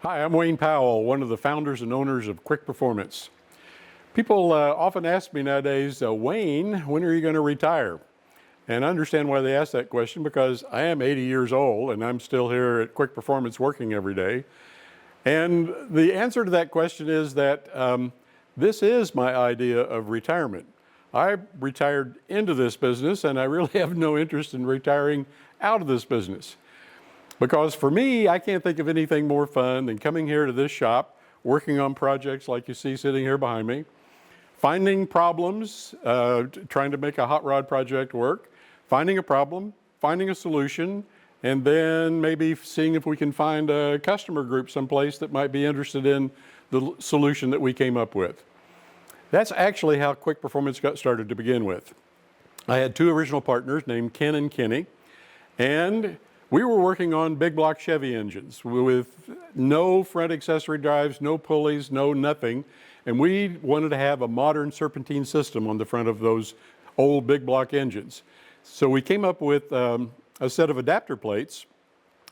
Hi, I'm Wayne Powell, one of the founders and owners of Kwik Performance. People often ask me nowadays, Wayne, when are you going to retire? And I understand why they ask that question, because I am 80 years old and I'm still here at Kwik Performance working every day. And the answer to that question is that this is my idea of retirement. I retired into this business and I really have no interest in retiring out of this business. Because for me, I can't think of anything more fun than coming here to this shop, working on projects like you see sitting here behind me, finding problems, trying to make a hot rod project work, finding a problem, finding a solution, and then maybe seeing if we can find a customer group someplace that might be interested in the solution that we came up with. That's actually how Kwik Performance got started to begin with. I had two original partners named Ken and Kenny, and we were working on big block Chevy engines with no front accessory drives, no pulleys, no nothing. And we wanted to have a modern serpentine system on the front of those old big block engines. So we came up with a set of adapter plates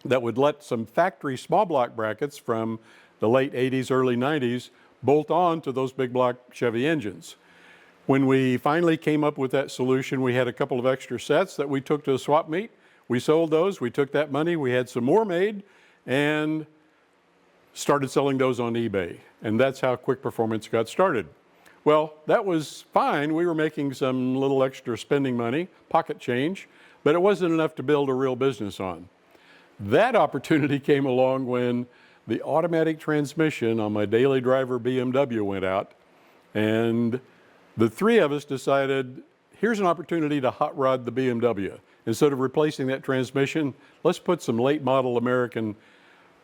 that would let some factory small block brackets from the late 80s, early 90s bolt on to those big block Chevy engines. When we finally came up with that solution, we had a couple of extra sets that we took to a swap meet. We sold those, we took that money, we had some more made, and started selling those on eBay. And that's how Kwik Performance got started. Well, that was fine. We were making some little extra spending money, pocket change, but it wasn't enough to build a real business on. That opportunity came along when the automatic transmission on my daily driver BMW went out, and the three of us decided, here's an opportunity to hot rod the BMW. Instead of replacing that transmission, let's put some late model American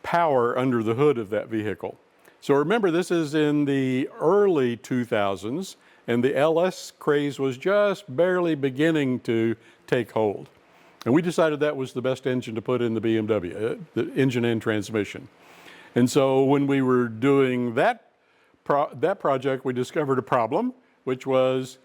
power under the hood of that vehicle. So remember, this is in the early 2000s, and the LS craze was just barely beginning to take hold. And we decided that was the best engine to put in the BMW, the engine and transmission. And so when we were doing that project, we discovered a problem, which was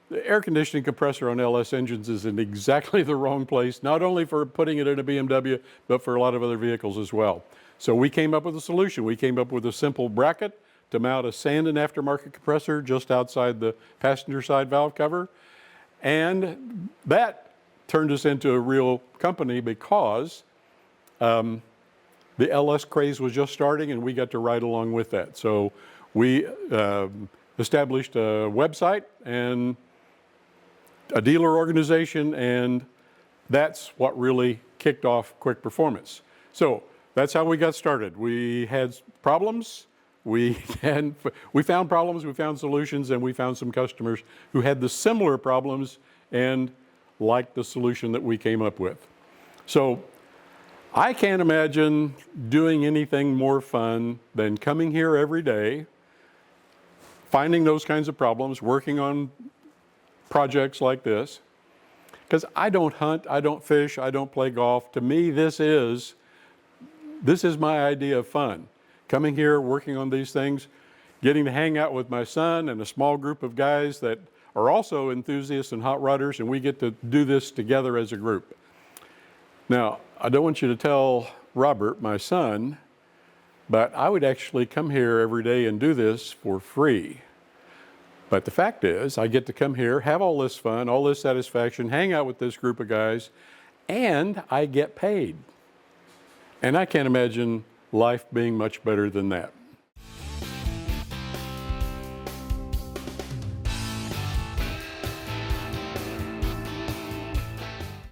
the air conditioning compressor on LS engines is in exactly the wrong place, not only for putting it in a BMW, but for a lot of other vehicles as well. So we came up with a solution. We came up with a simple bracket to mount a Sandon aftermarket compressor just outside the passenger side valve cover. And that turned us into a real company because the LS craze was just starting and we got to ride along with that. So we established a website and a dealer organization, and that's what really kicked off Kwik Performance. So that's how we got started. We had problems, we found problems, we found solutions, and we found some customers who had the similar problems and liked the solution that we came up with. So I can't imagine doing anything more fun than coming here every day, finding those kinds of problems, working on projects like this, because I don't hunt, I don't fish, I don't play golf. To me, this is my idea of fun. Coming here, working on these things, getting to hang out with my son and a small group of guys that are also enthusiasts and hot rodders, and we get to do this together as a group. Now, I don't want you to tell Robert, my son, but I would actually come here every day and do this for free. But the fact is, I get to come here, have all this fun, all this satisfaction, hang out with this group of guys, and I get paid. And I can't imagine life being much better than that.